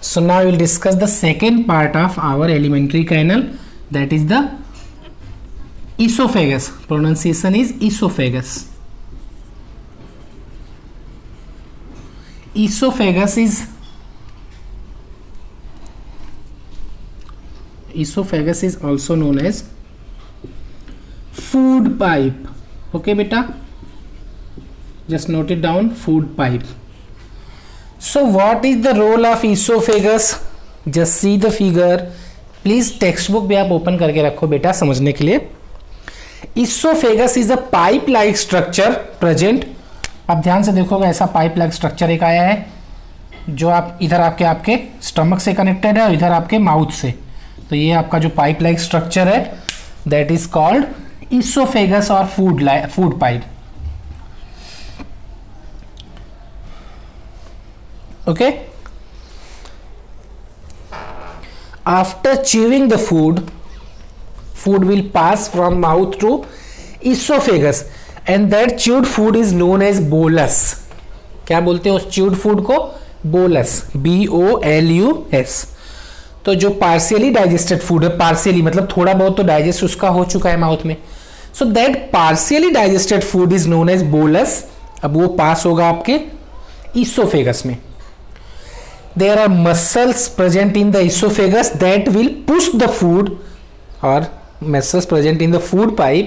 So now we will discuss the second part of our alimentary canal, that is the esophagus. Pronunciation is esophagus. Esophagus is also known as food pipe. Okay beta, just note it down, food pipe. So what is the role of esophagus? Just see the figure. Please text book भी आप open करके रखो बेटा समझने के लिए. Esophagus is a pipe like structure present. आप ध्यान से देखोगे ऐसा पाइप लाइक स्ट्रक्चर एक आया है जो आप इधर आपके स्टमक से कनेक्टेड है और इधर आपके माउथ से. तो ये आपका जो पाइप लाइक स्ट्रक्चर है दैट इज कॉल्ड esophagus और food pipe. Okay, after chewing the food will pass from mouth to esophagus and that chewed food is known as bolus. क्या बोलते हैं उस chewed food को? bolus, BOLUS. तो जो partially digested food है, partially मतलब थोड़ा बहुत तो डाइजेस्ट उसका हो चुका है माउथ में, so that partially digested food is known as bolus. अब वो पास होगा आपके ईसोफेगस में. There are muscles present in the esophagus that will push the food, or muscles present in the food pipe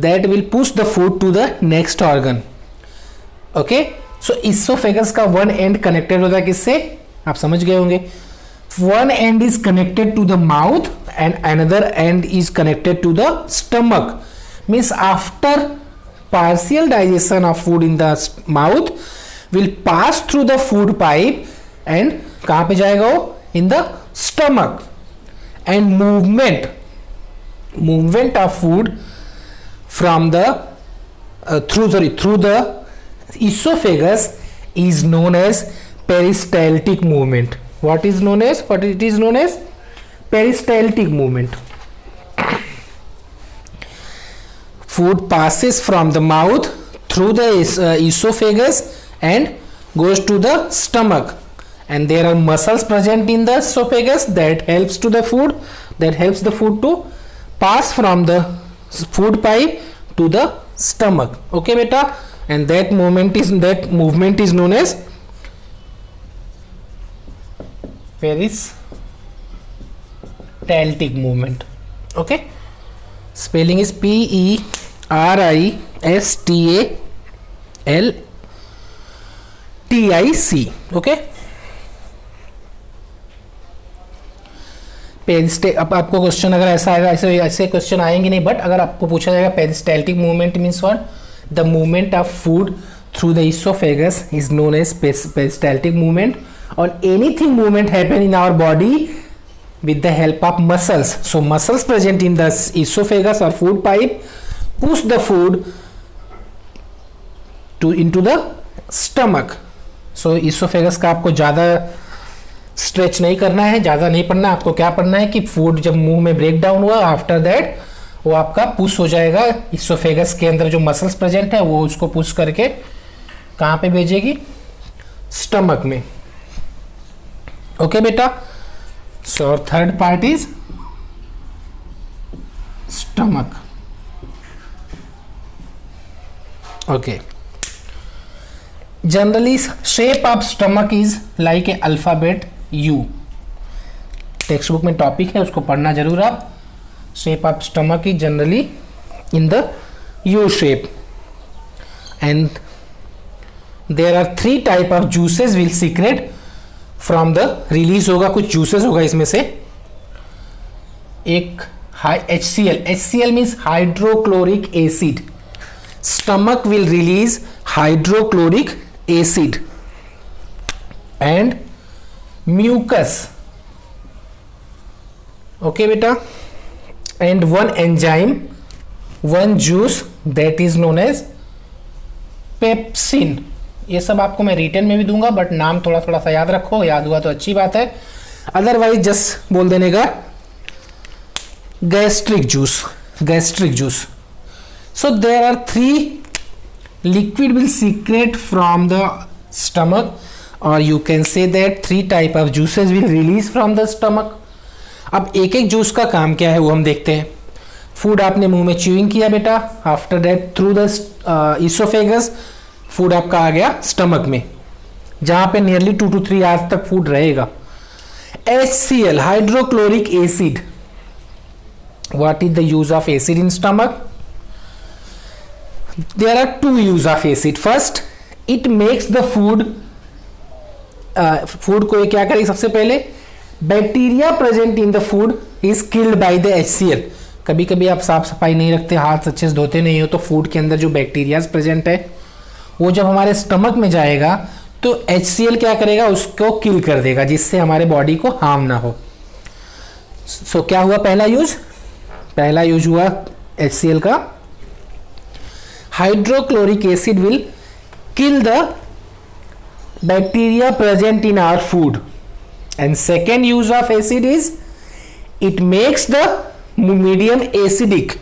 that will push the food to the next organ. Okay, so esophagus का one end connected होता है किससे? आप समझ गए होंगे. One end is connected to the mouth and another end is connected to the stomach. Means after partial digestion of food in the mouth will pass through the food pipe and कहाँ पे जाएगा वो? In the stomach. And movement of food from the through the esophagus is known as peristaltic movement. What it is known as? Peristaltic movement. Food passes from the mouth through the esophagus and goes to the stomach. And there are muscles present in the esophagus that helps the food to pass from the food pipe to the stomach. Okay beta, and that movement is known as peristaltic movement. Okay, spelling is PERISTALTIC. Okay, अब आपको question अगर ऐसा आएगा, ऐसे question आएंगे नहीं, but अगर आपको पूछा जाएगा peristaltic movement means what? The movement of food through the oesophagus is known as peristaltic movement. और anything movement happen in our body with the help of muscles. So muscles present in the esophagus or food pipe push the food into the stomach. So esophagus का आपको ज़्यादा stretch नहीं करना है, ज़्यादा नहीं पढ़ना. आपको क्या पढ़ना है कि फूड जब मुंह में ब्रेक डाउन हुआ आफ्टर दैट वो आपका पुश हो जाएगा इसोफेगस के अंदर. जो मसल्स प्रेजेंट है वो उसको पुश करके कहाँ पे भेजेगी? स्टमक में. ओके बेटा, so third part is stomach. Okay, generally shape of stomach is like a alphabet U. Text book में टॉपिक है, उसको पढ़ना जरूर आप. Shape of stomach is generally in the U shape and there are 3 type of juices will secrete from the release होगा. कुछ juices होगा इसमें से. एक HCl means hydrochloric acid. Stomach will release hydrochloric acid and mucus. Okay beta, and one enzyme, one juice that is known as pepsin. ये सब आपको मैं रिटर्न में भी दूंगा बट नाम थोड़ा थोड़ा सा याद रखो. याद हुआ तो अच्छी बात है, अदरवाइज जस्ट बोल देने का gastric juice. So there are 3 liquid will secrete from the stomach और you can say that 3 type of juices will release from the stomach. अब एक एक जूस का काम क्या है वो हम देखते हैं। फूड आपने मुंह में च्यूइंग किया बेटा, after that through the oesophagus food आपका आ गया स्टमक में, जहां पे नियरली 2 to 3 आवर्स तक फूड रहेगा। HCl, hydrochloric acid, what is the use of acid in stomach? There are 2 use of acid. First, it makes the food, food को ये क्या करेगी? सबसे पहले bacteria present in the food is killed by the HCl। कभी कभी आप साफ सफाई नहीं रखते, हाथ अच्छे से धोते नहीं हो, तो फूड के अंदर जो बैक्टीरियाज प्रेजेंट है वो जब हमारे स्टमक में जाएगा तो HCl क्या करेगा? उसको किल कर देगा, जिससे हमारे बॉडी को हार्म ना हो। सो क्या हुआ? पहला यूज हुआ HCl का, hydrochloric acid will kill the bacteria present in our food. And second use of acid is it makes the medium acidic,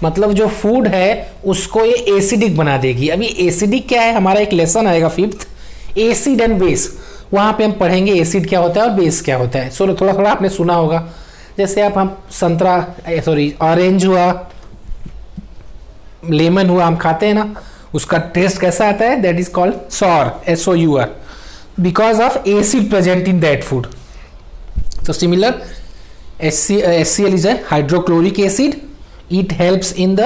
मतलब जो फूड है उसको ये एसिडिक बना देगी। अभी एसिडिक क्या है? हमारा एक लेसन आएगा 5th, एसिड एंड बेस, वहां पे हम पढ़ेंगे एसिड क्या होता है और बेस क्या होता है। सो थोड़ा थोड़ा आपने सुना होगा, जैसे हम ऑरेंज हुआ, लेमन हुआ, हम खाते हैं ना, उसका टेस्ट कैसा आता है? That is called sour, SOUR, because of acid present in that food. तो similar, HCl is a hydrochloric acid. It helps in the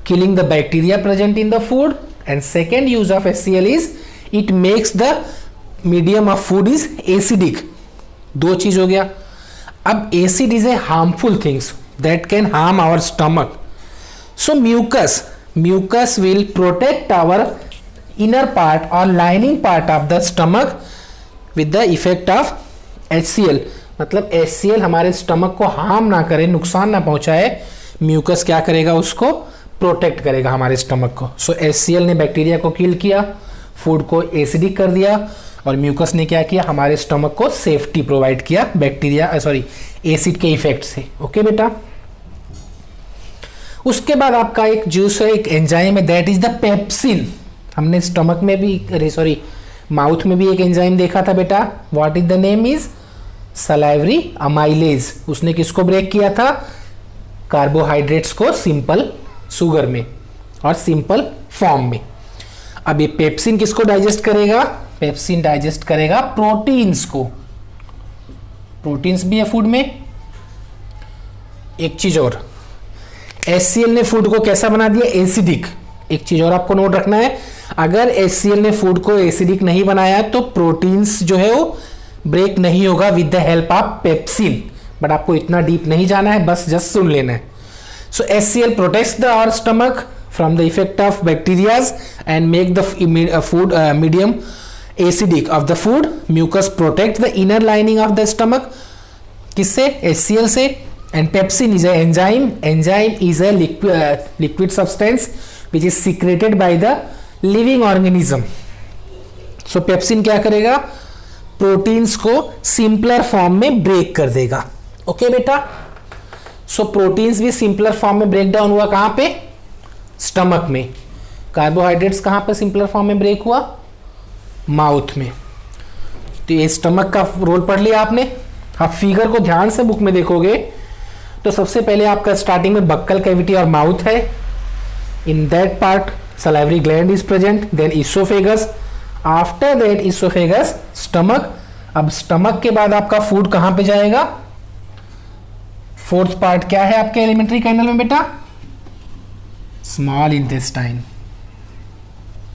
killing the bacteria present in the food. And second use of HCl is it makes the medium of food is acidic. 2 चीज हो गया। अब acid is a harmful things that can harm our stomach. So mucus will protect our inner part or lining part of the stomach with the effect of HCl। मतलब HCl हमारे stomach को harm ना करे, नुकसान ना पहुंचाए, mucus क्या करेगा? उसको प्रोटेक्ट करेगा हमारे स्टमक को। सो HCl ने बैक्टीरिया को किल किया, फूड को एसिडिक कर दिया, और म्यूकस ने क्या किया? हमारे स्टमक को सेफ्टी प्रोवाइड किया एसिड के इफेक्ट से। ओके बेटा, उसके बाद आपका एक जूस है, एक एंजाइम है, दैट इज द पेप्सिन। हमने स्टमक में भी माउथ में भी एक एंजाइम देखा था बेटा, what is the name is? Salivary amylase. उसने किसको ब्रेक किया था? कार्बोहाइड्रेट्स को सिंपल शुगर में और सिंपल फॉर्म में। अब ये पेप्सिन किसको डाइजेस्ट करेगा? पेप्सिन डाइजेस्ट करेगा प्रोटीन्स को। प्रोटीन्स भी है फूड में। एक चीज और, HCl ने फूड को कैसा बना दिया? एसिडिक। एक चीज और आपको नोट रखना है, अगर HCl ने फूड को एसिडिक नहीं बनाया तो प्रोटीन्स जो है वो ब्रेक नहीं होगा with the help of pepsin. But आपको इतना डीप नहीं जाना है, बस जस्ट सुन लेना है। So HCl protects the our stomach from the effect of bacterias and make the food medium acidic of the food. Mucus protect the inner lining of the stomach, किससे? HCl से। And pepsin is enzyme is a liquid substance which is secreted by the living organism. So pepsin क्या करेगा? Proteins को simpler form में break कर देगा। Okay बेटा, सो proteins भी सिंपलर फॉर्म में ब्रेक डाउन हुआ, कहां पे? स्टमक में। कार्बोहाइड्रेट्स कहां पे सिंपलर फॉर्म में ब्रेक हुआ? माउथ में। तो ये स्टमक का रोल पढ़ लिया आपने। आप फिगर को ध्यान से बुक में देखोगे तो सबसे पहले आपका स्टार्टिंग में बक्कल कैविटी और माउथ है। In that part salivary gland is present, then oesophagus, after that oesophagus stomach. अब स्टमक के बाद आपका फूड कहां पे जाएगा? 4th पार्ट क्या है आपके एलिमेंट्री कैनल में बेटा? Small intestine.